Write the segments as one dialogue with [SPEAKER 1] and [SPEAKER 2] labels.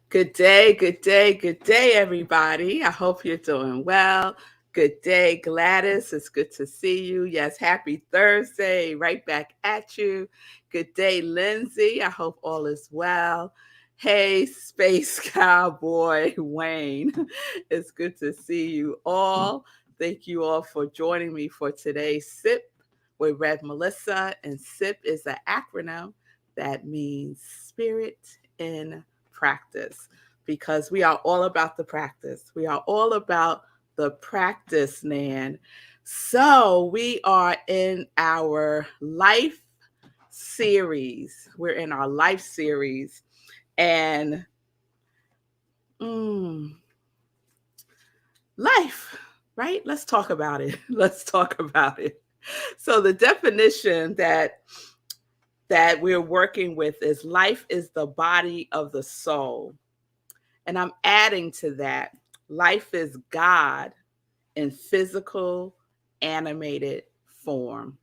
[SPEAKER 1] Good day, good day, good day, everybody. I hope you're doing well. Good day, Gladys. It's good to see you. Yes, happy Thursday. Right back at you. Good day, Lindsay. I hope all is well. Hey, Space Cowboy Wayne. It's good to see you all. Thank you all for joining me for today's SIP with Rev Melissa. And SIP is an acronym that means Spirit in Practice, because we are all about the practice. We are all about the practice, Nan. So we are in our life series. We're in our life series, and life, right? Let's talk about it. Let's talk about it. So the definition that we're working with is life is the body of the soul. And I'm adding to that, life is God in physical, animated form.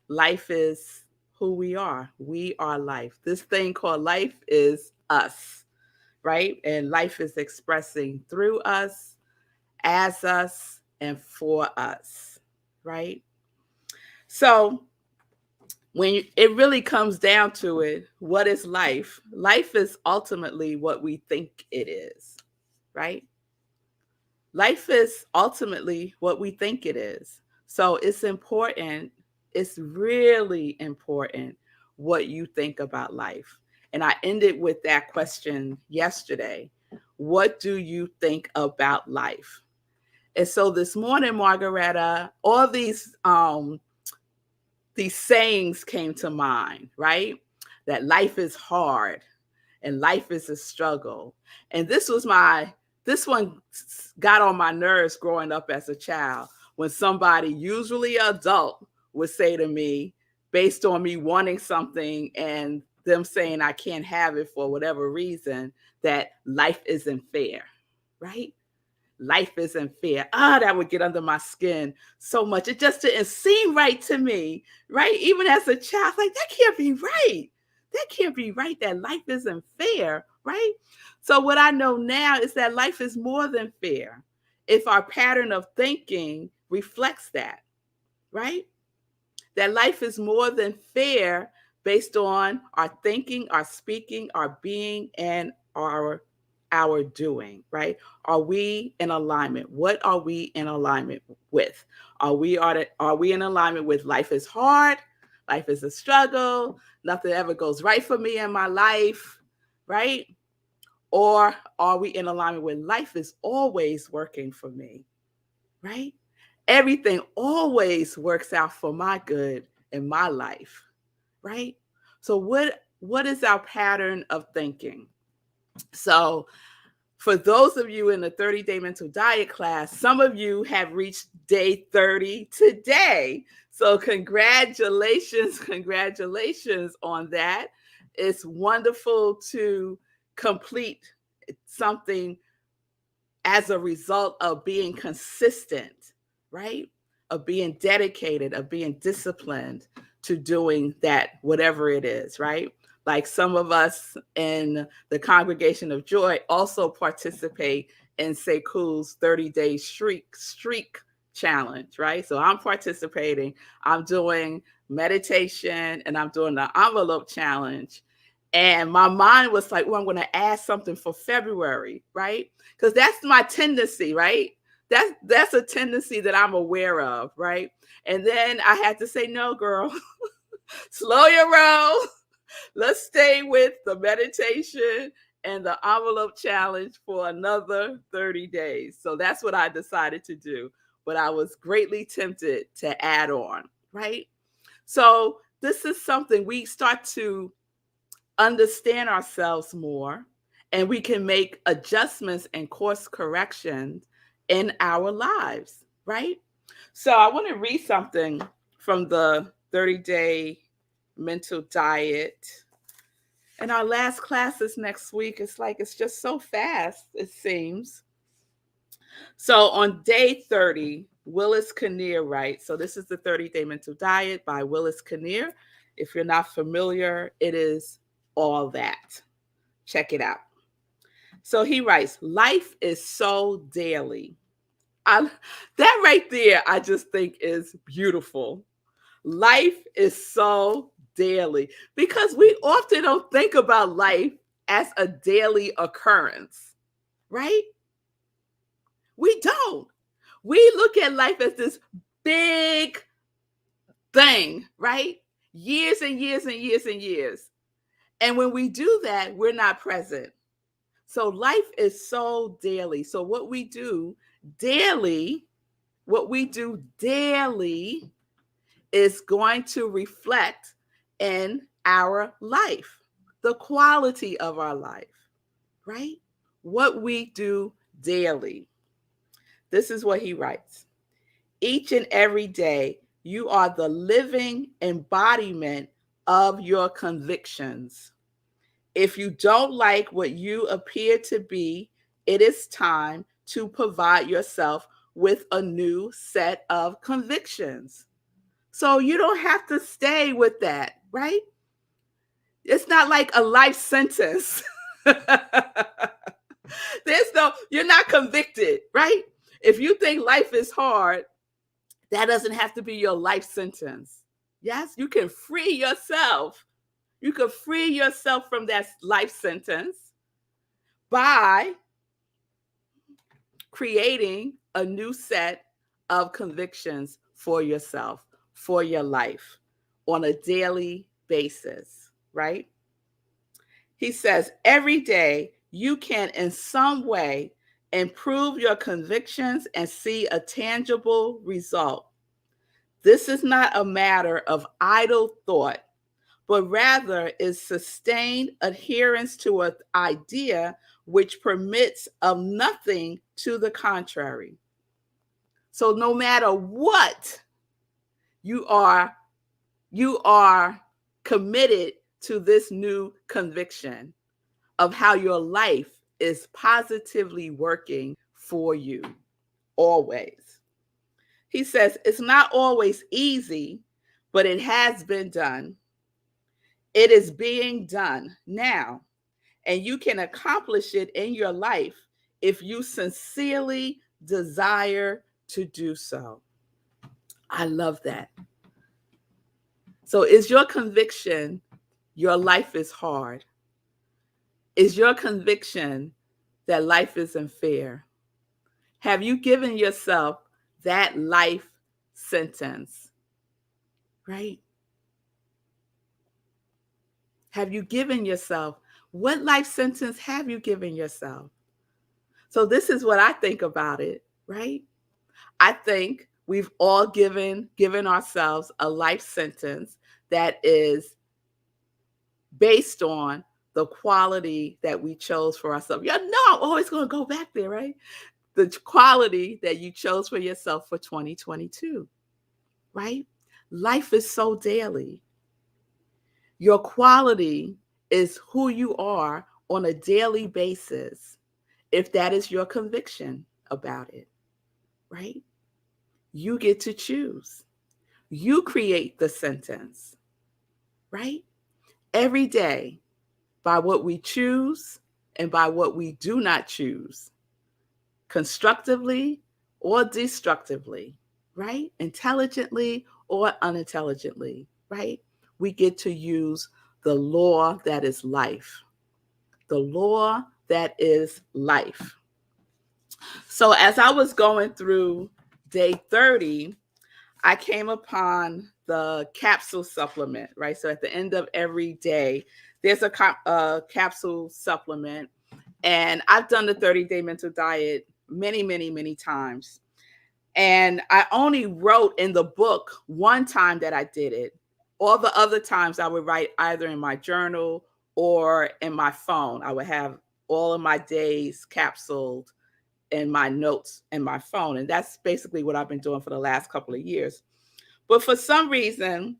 [SPEAKER 1] Life is who we are. We are life. This thing called life is us, right? And life is expressing through us, as us, and for us, right? So when it really comes down to it, what is life? Life is ultimately what we think it is, right? Life is ultimately what we think it is. So it's important, it's really important what you think about life. And I ended with that question yesterday. What do you think about life? And so this morning, Margaretta, all these sayings came to mind, right? That life is hard and life is a struggle. And this one got on my nerves growing up as a child when somebody, usually an adult, would say to me, based on me wanting something and them saying I can't have it for whatever reason, that life isn't fair, right? Life isn't fair. That would get under my skin so much. It just didn't seem right to me, right? Even as a child, like, that can't be right. That can't be right, that life isn't fair, right? So what I know now is that life is more than fair if our pattern of thinking reflects that, right? That life is more than fair based on our thinking, our speaking, our being, and our doing, right? Are we in alignment? What are we in alignment with? Are we in alignment with life is hard, life is a struggle, nothing ever goes right for me in my life, right? Or are we in alignment with life is always working for me, right? Everything always works out for my good in my life, right? So what is our pattern of thinking? So for those of you in the 30-day mental diet class, some of you have reached day 30 today. So congratulations, congratulations on that. It's wonderful to complete something as a result of being consistent, right? Of being dedicated, of being disciplined to doing that, whatever it is, right? Like some of us in the Congregation of Joy also participate in Sekou's 30-day streak challenge, right? So I'm participating. I'm doing meditation and I'm doing the envelope challenge. And my mind was like, oh, I'm going to add something for February, right? Because that's my tendency, right? That's a tendency that I'm aware of, right? And then I had to say, no, girl, slow your roll. Let's stay with the meditation and the envelope challenge for another 30 days. So that's what I decided to do. But I was greatly tempted to add on, right? So this is something we start to understand ourselves more, and we can make adjustments and course corrections in our lives, right? So I want to read something from the 30-day mental diet. And our last class is next week. It's like it's just so fast, it seems. So on day 30, Willis Kinnear writes, so this is the 30-day mental diet by Willis Kinnear. If you're not familiar, it is all that. Check it out. So he writes, life is so daily. That right there, I just think is beautiful. Life is so daily because we often don't think about life as a daily occurrence, right? We don't. We look at life as this big thing, right? Years and years and years and years. And when we do that, we're not present. So life is so daily. So daily, what we do daily is going to reflect in our life, the quality of our life, right? What we do daily. This is what he writes. Each and every day, you are the living embodiment of your convictions. If you don't like what you appear to be, it is time to provide yourself with a new set of convictions. So you don't have to stay with that, right? It's not like a life sentence. You're not convicted, right? If you think life is hard, that doesn't have to be your life sentence. Yes, you can free yourself. You can free yourself from that life sentence by creating a new set of convictions for yourself, for your life on a daily basis, right? He says every day you can, in some way, improve your convictions and see a tangible result. This is not a matter of idle thought, but rather is sustained adherence to an idea which permits of nothing to the contrary. So no matter what, you are you are committed to this new conviction of how your life is positively working for you always. He says it's not always easy, but it has been done. It is being done now, and you can accomplish it in your life if you sincerely desire to do so. I love that. So, is your conviction your life is hard? Is your conviction that life isn't fair? Have you given yourself that life sentence? Right? Have you given yourself, what life sentence have you given yourself? So this is what I think about it, right? I think we've all given ourselves a life sentence that is based on the quality that we chose for ourselves. Yeah, no, I'm always going to go back there, right? The quality that you chose for yourself for 2022, right? Life is so daily. Your quality is who you are on a daily basis, if that is your conviction about it, right? You get to choose. You create the sentence, right? Every day, by what we choose and by what we do not choose, constructively or destructively, right? Intelligently or unintelligently, right? We get to use the law that is life. The law that is life. So as I was going through day 30, I came upon the capsule supplement, right? So at the end of every day, there's a capsule supplement. And I've done the 30-day mental diet many, many, many times. And I only wrote in the book one time that I did it. All the other times I would write either in my journal or in my phone. I would have all of my days capsuled in my notes in my phone. And that's basically what I've been doing for the last couple of years. But for some reason,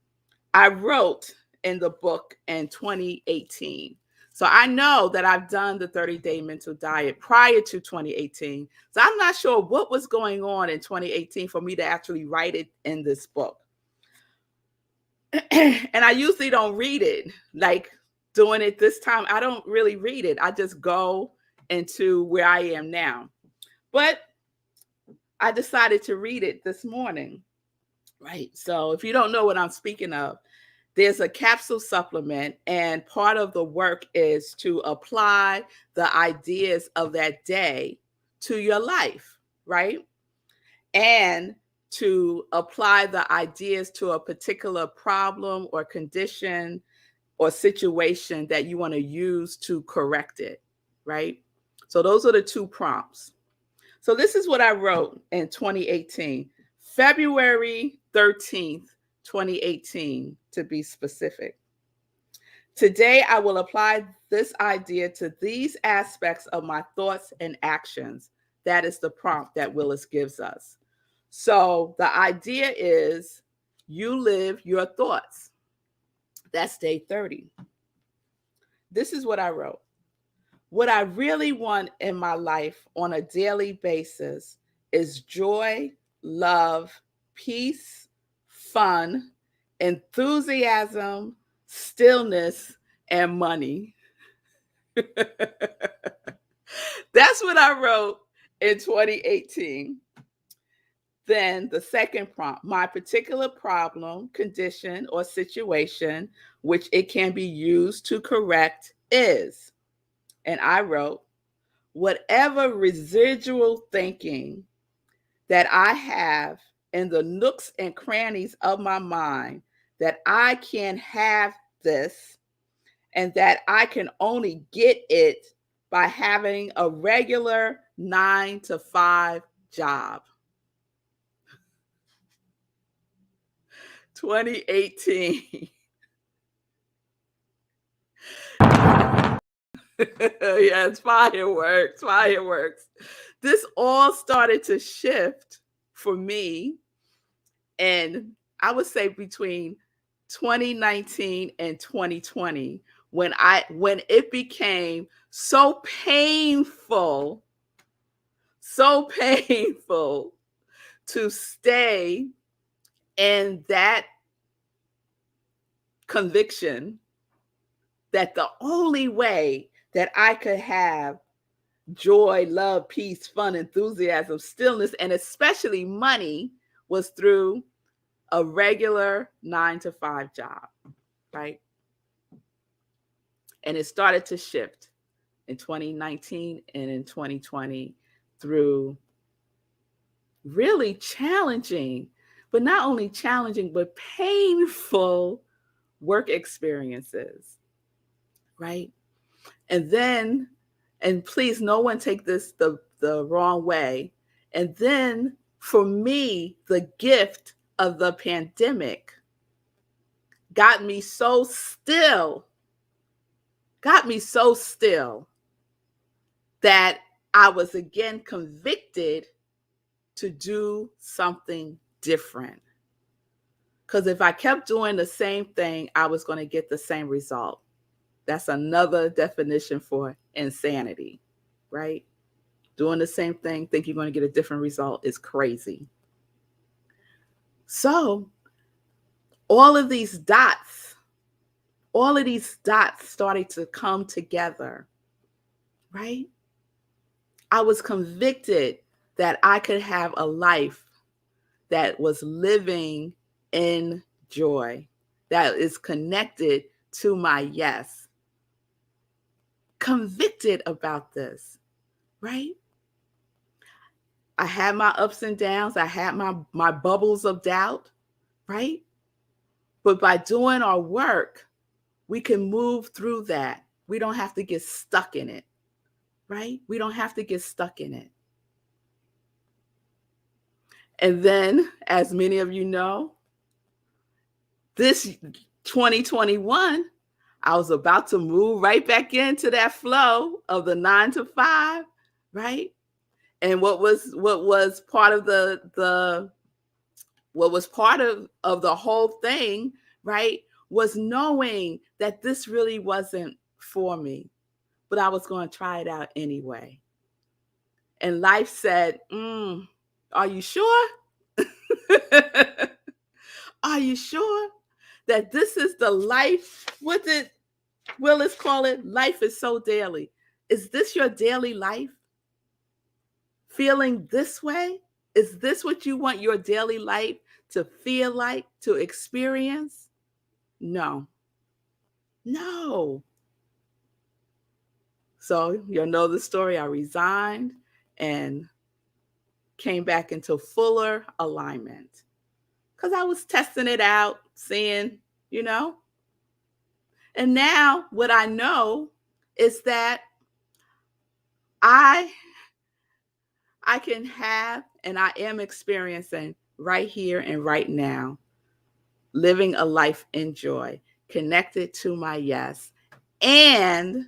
[SPEAKER 1] I wrote in the book in 2018. So I know that I've done the 30-day mental diet prior to 2018. So I'm not sure what was going on in 2018 for me to actually write it in this book. And I usually don't read it. Like doing it this time, I don't really read it. I just go into where I am now. But I decided to read it this morning, right? So if you don't know what I'm speaking of, there's a capsule supplement, and part of the work is to apply the ideas of that day to your life, right? And to apply the ideas to a particular problem or condition or situation that you want to use to correct it, right? So those are the two prompts. So this is what I wrote in 2018, February 13th, 2018, to be specific. Today, I will apply this idea to these aspects of my thoughts and actions. That is the prompt that Willis gives us. So the idea is you live your thoughts. That's day 30. This is what I wrote. What I really want in my life on a daily basis is joy, love, peace, fun, enthusiasm, stillness, and money. That's what I wrote in 2018. Then the second prompt, my particular problem, condition, or situation, which it can be used to correct is, and I wrote, whatever residual thinking that I have in the nooks and crannies of my mind, that I can have this and that I can only get it by having a regular 9-to-5 job. 2018. Yes, fireworks, fireworks. This all started to shift for me, and I would say between 2019 and 2020, when it became so painful to stay in that conviction that the only way that I could have joy, love, peace, fun, enthusiasm, stillness, and especially money was through a regular 9-to-5 job, right? And it started to shift in 2019 and in 2020 through really challenging, but not only challenging, but painful work experiences, right? And then, and please, no one take this the wrong way. And then for me, the gift of the pandemic got me so still that I was again convicted to do something different. Because if I kept doing the same thing, I was going to get the same result. That's another definition for insanity, right? Doing the same thing, think you're going to get a different result is crazy. So all of these dots started to come together, right? I was convicted that I could have a life that was living in joy, that is connected to my yes. Convicted about this, right? I had my ups and downs. I had my bubbles of doubt, right? But by doing our work, we can move through that. We don't have to get stuck in it, right? We don't have to get stuck in it. And then, as many of you know, this 2021, I was about to move right back into that flow of the 9-to-5, right? And what was part of the whole thing, right, was knowing that this really wasn't for me, but I was going to try it out anyway. And life said, are you sure? Are you sure that this is the life? What did Willis call it? Life is so daily. Is this your daily life? Feeling this way? Is this what you want your daily life to feel like, to experience? No, no. So you'll know the story. I resigned and came back into fuller alignment because I was testing it out, seeing, you know. And now what I know is that I I can have and I am experiencing right here and right now, living a life in joy, connected to my yes, and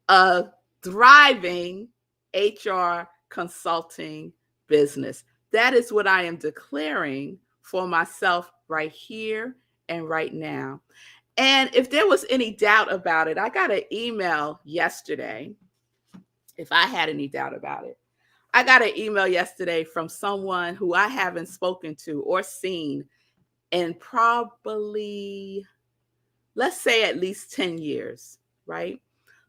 [SPEAKER 1] a thriving HR consulting business. That is what I am declaring for myself right here and right now. And if there was any doubt about it, I got an email yesterday. If I had any doubt about it, I got an email yesterday from someone who I haven't spoken to or seen in probably, let's say, at least 10 years, right?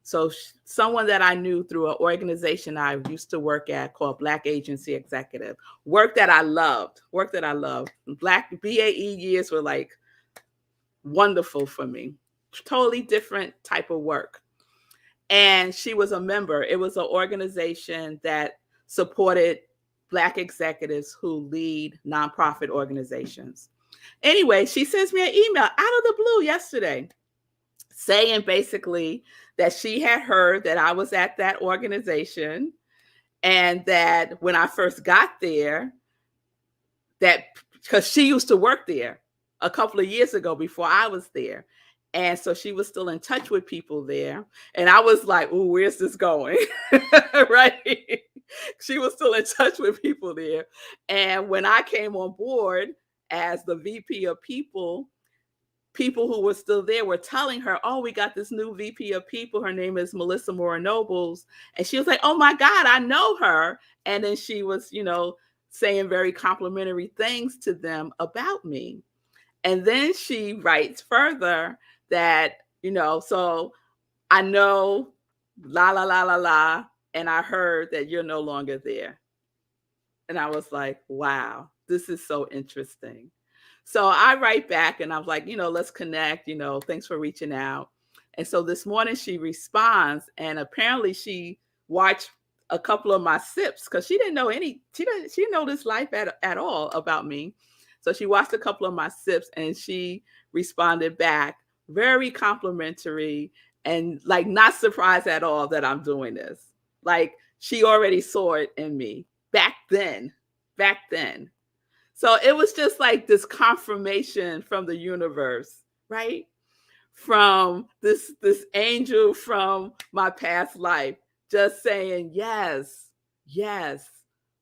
[SPEAKER 1] So someone that I knew through an organization I used to work at called Black Agency Executive, work that I loved. Black BAE years were like wonderful for me. Totally different type of work. And she was a member. It was an organization that supported Black executives who lead nonprofit organizations. Anyway, she sends me an email out of the blue yesterday saying basically that she had heard that I was at that organization and that when I first got there, that because she used to work there a couple of years ago before I was there. And so she was still in touch with people there. And I was like, "Ooh, where's this going?" Right? She was still in touch with people there. And when I came on board as the VP of people, people who were still there were telling her, "Oh, we got this new VP of people. Her name is Melissa Mora Nobles." And she was like, "Oh my God, I know her." And then she was, saying very complimentary things to them about me. And then she writes further that, so I know la la la la la, and I heard that you're no longer there. And I was like, wow, this is so interesting. So I write back and I was like, let's connect, thanks for reaching out. And so this morning she responds, and apparently she watched a couple of my sips because she didn't know this life at all about me. So she watched a couple of my sips and she responded back very complimentary and like not surprised at all that I'm doing this. Like she already saw it in me back then. So it was just like this confirmation from the universe, right? From this angel from my past life, just saying yes, yes,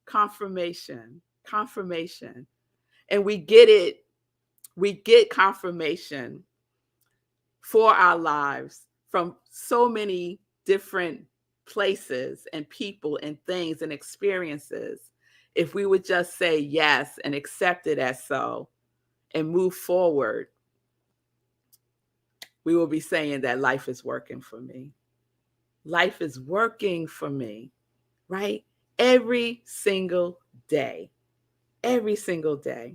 [SPEAKER 1] confirmation, confirmation. And we get it, we get confirmation for our lives from so many different places and people and things and experiences. If we would just say yes and accept it as so and move forward, we will be saying that life is working for me. Life is working for me, right? Every single day. Every single day.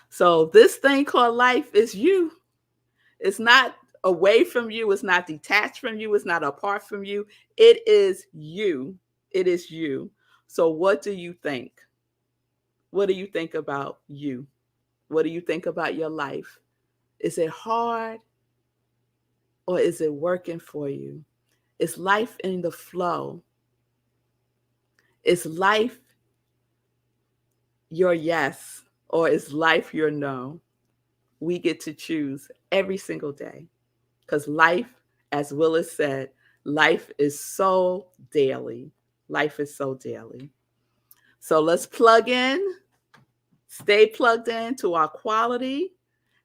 [SPEAKER 1] So this thing called life is you. It's not away from you. It's not detached from you. It's not apart from you. It is you. It is you. So what do you think? What do you think about you? What do you think about your life? Is it hard or is it working for you? Is life in the flow? Is life your yes or is life your no? We get to choose every single day because life, as Willis said, life is so daily. Life is so daily. So let's plug in, stay plugged in to our quality.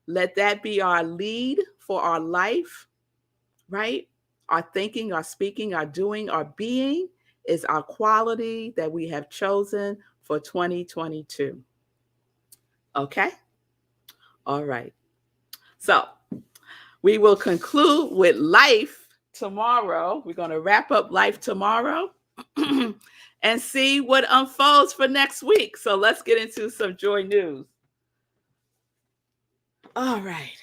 [SPEAKER 1] Let that be our lead for our life, right? Our thinking, our speaking, our doing, our being is our quality that we have chosen for 2022. Okay? All right. So we will conclude with life tomorrow. We're going to wrap up life tomorrow and see what unfolds for next week. So let's get into some joy news. All right.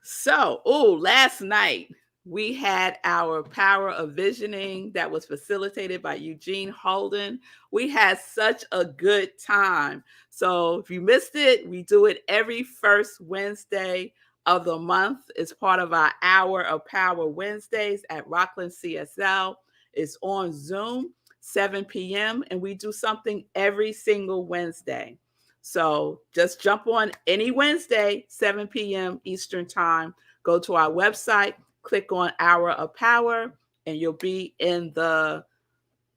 [SPEAKER 1] So, last night we had our Power of Visioning that was facilitated by Eugene Holden. We had such a good time. So, if you missed it, we do it every first Wednesday of the month. It's part of our Hour of Power Wednesdays at Rockland CSL. It's on Zoom, 7 p.m., and we do something every single Wednesday. So just jump on any Wednesday, 7 p.m. Eastern Time. Go to our website, click on Hour of Power, and you'll be in the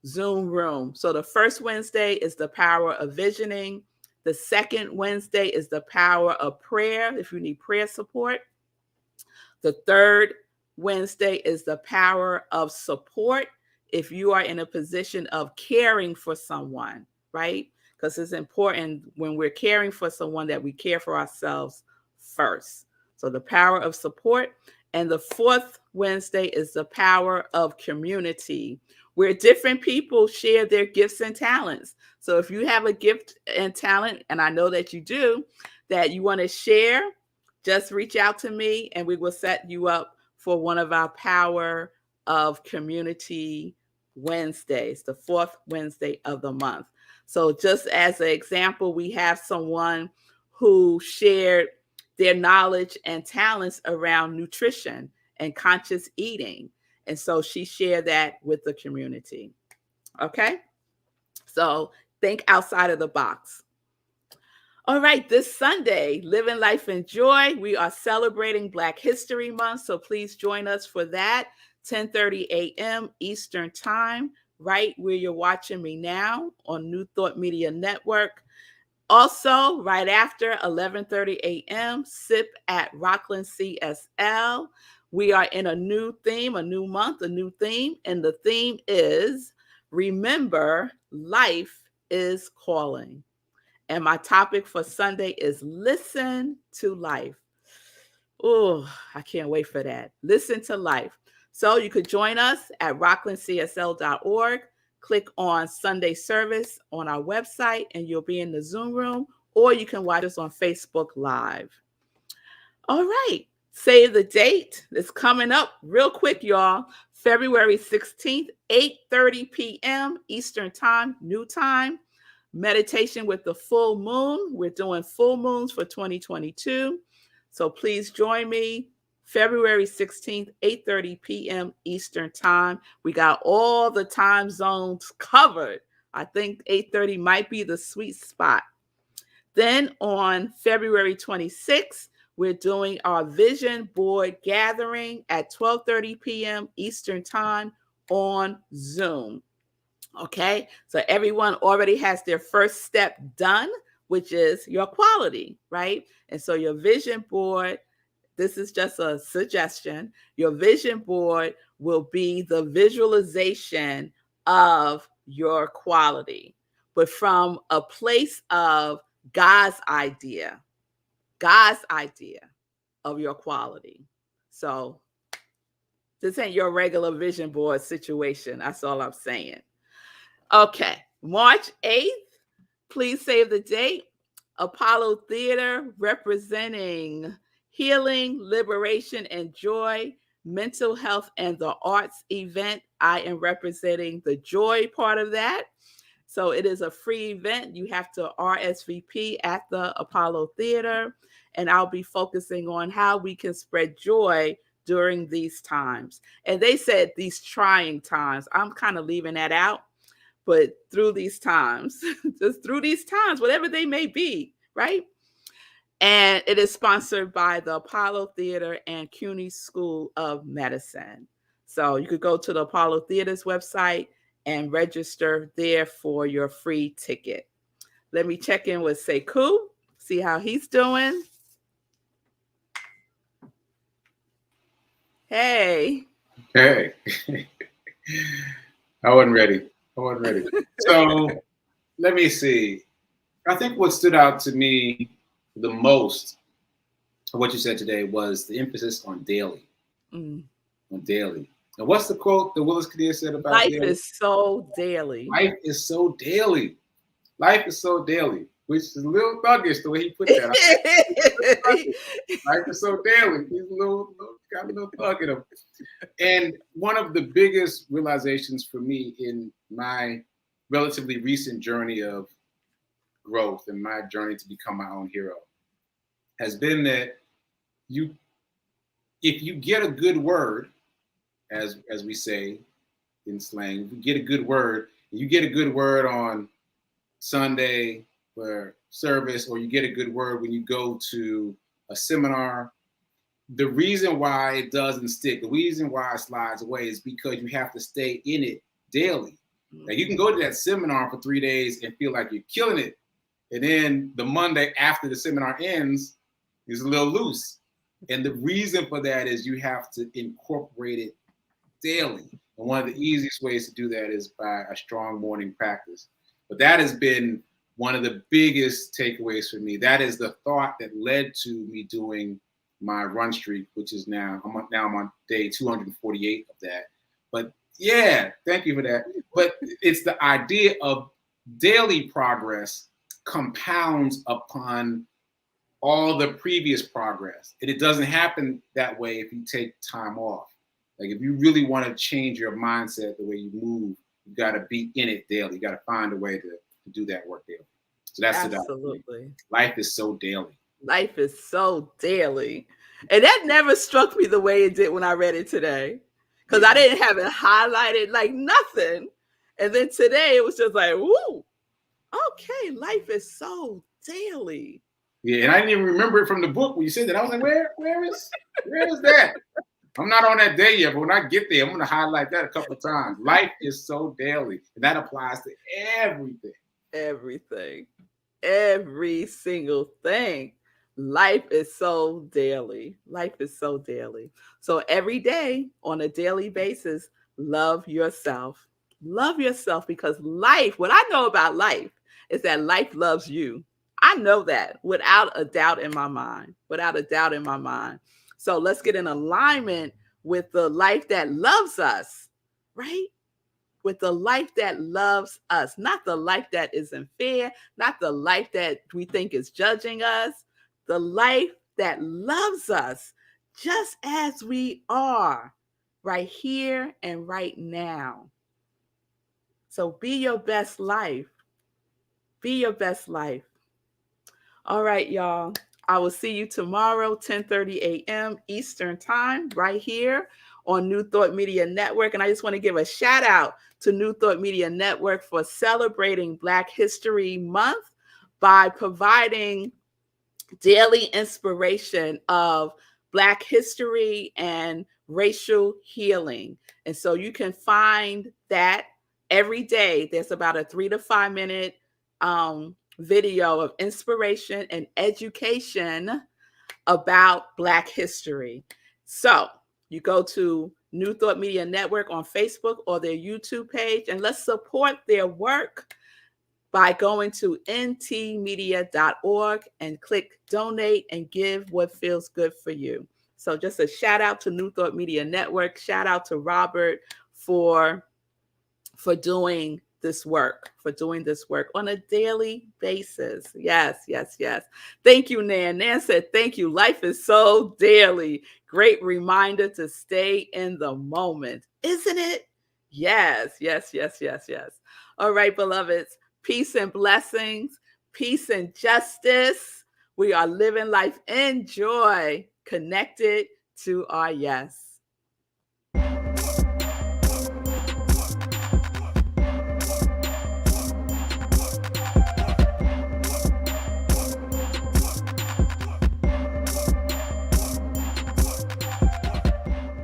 [SPEAKER 1] Zoom room. So the first Wednesday is the Power of Visioning. The second Wednesday is the Power of Prayer, if you need prayer support. The third Wednesday is the Power of Support, if you are in a position of caring for someone, right? Because it's important when we're caring for someone that we care for ourselves first. So the Power of Support. And the fourth Wednesday is the Power of Community, where different people share their gifts and talents. So if you have a gift and talent, and I know that you do, that you want to share, just reach out to me and we will set you up for one of our Power of Community Wednesdays, the fourth Wednesday of the month. So just as an example, we have someone who shared their knowledge and talents around nutrition and conscious eating. And so she shared that with the community. Okay? So think outside of the box. All right, this Sunday, Living Life in Joy, we are celebrating Black History Month. So please join us for that, 10:30 a.m. Eastern Time, right where you're watching me now on New Thought Media Network. Also, right after 11:30 a.m., SIP at Rockland CSL. We are in a new theme, a new month, a new theme. And the theme is Remember, Life is Calling. And my topic for Sunday is Listen to Life. Oh, I can't wait for that. Listen to Life. So you could join us at rocklandcsl.org. Click on Sunday service on our website and you'll be in the Zoom room, or you can watch us on Facebook Live. All right. Save the date. It's coming up real quick, y'all. February 16th, 8:30 p.m. Eastern Time, new time. Meditation with the full moon. We're doing full moons for 2022. So please join me. February 16th, 8:30 p.m. Eastern Time. We got all the time zones covered. I think 8:30 might be the sweet spot. Then on February 26th, we're doing our vision board gathering at 12:30 p.m. Eastern Time on Zoom. Okay, so everyone already has their first step done, which is your quality, right? And so your vision board, this is just a suggestion, your vision board will be the visualization of your quality, but from a place of God's idea of your quality. So this ain't your regular vision board situation. That's all I'm saying. Okay, March 8th, please save the date. Apollo Theater, representing healing, liberation, and joy, mental health, and the arts event. I am representing the joy part of that. So it is a free event. You have to RSVP at the Apollo Theater, and I'll be focusing on how we can spread joy during these times. And they said these trying times. I'm kind of leaving that out. But through these times, just through these times, whatever they may be, right? And it is sponsored by the Apollo Theater and CUNY School of Medicine. So you could go to the Apollo Theater's website and register there for your free ticket. Let me check in with Sekou, see how he's doing. Hey.
[SPEAKER 2] Hey. I wasn't ready. So let me see. I think what stood out to me the most of what you said today was the emphasis on daily.
[SPEAKER 1] Mm.
[SPEAKER 2] on daily. And what's the quote that Willis Kadir said about
[SPEAKER 1] Life
[SPEAKER 2] daily?
[SPEAKER 1] is so daily.
[SPEAKER 2] Life is so daily. Life is so daily, which is a little thuggish the way he put that. Life is so daily. He's got a little thug in him. And one of the biggest realizations for me in my relatively recent journey of growth and my journey to become my own hero has been that if you get a good word, as we say in slang, if you get a good word, you get a good word on Sunday for service, or you get a good word when you go to a seminar, the reason why it doesn't stick, the reason why it slides away is because you have to stay in it daily. Like, you can go to that seminar for 3 days and feel like you're killing it. And then the Monday after the seminar ends is a little loose. And the reason for that is you have to incorporate it daily. And one of the easiest ways to do that is by a strong morning practice. But that has been one of the biggest takeaways for me. That is the thought that led to me doing my run streak, which is I'm on day 248 of that. But yeah, thank you for that. But it's the idea of daily progress compounds upon all the previous progress. And it doesn't happen that way if you take time off. Like, if you really want to change your mindset, the way you move, you got to be in it daily. You got to find a way to do that work daily. So that's
[SPEAKER 1] absolutely.
[SPEAKER 2] Life is so daily.
[SPEAKER 1] Life is so daily. And that never struck me the way it did when I read it today. Because I didn't have it highlighted like nothing. And then today it was just like, woo, okay, life is so daily.
[SPEAKER 2] Yeah, and I didn't even remember it from the book when you said that. I was like, where is that? I'm not on that day yet, but when I get there, I'm going to highlight that a couple of times. Life is so daily. And that applies to everything.
[SPEAKER 1] Everything. Every single thing. Life is so daily. Life is so daily. So every day, on a daily basis, love yourself. Love yourself, because life, what I know about life is that life loves you. I know that without a doubt in my mind. Without a doubt in my mind. So let's get in alignment with the life that loves us, right? With the life that loves us, not the life that isn't fair, not the life that we think is judging us, the life that loves us just as we are, right here and right now. So be your best life. Be your best life. All right, y'all. I will see you tomorrow, 10:30 a.m. Eastern Time, right here on New Thought Media Network. And I just want to give a shout out to New Thought Media Network for celebrating Black History Month by providing daily inspiration of Black history and racial healing. And so you can find that every day. There's about a 3 to 5 minute video of inspiration and education about Black history. So you go to New Thought Media Network on Facebook or their YouTube page, and let's support their work by going to ntmedia.org and click donate and give what feels good for you. So just a shout out to New Thought Media Network. Shout out to Robert for doing this work, on a daily basis. Yes, yes, yes. Thank you, Nan. Nan said, thank you. Life is so daily. Great reminder to stay in the moment, isn't it? Yes, yes, yes, yes, yes. All right, beloveds, peace and blessings, peace and justice. We are living life in joy, connected to our yes.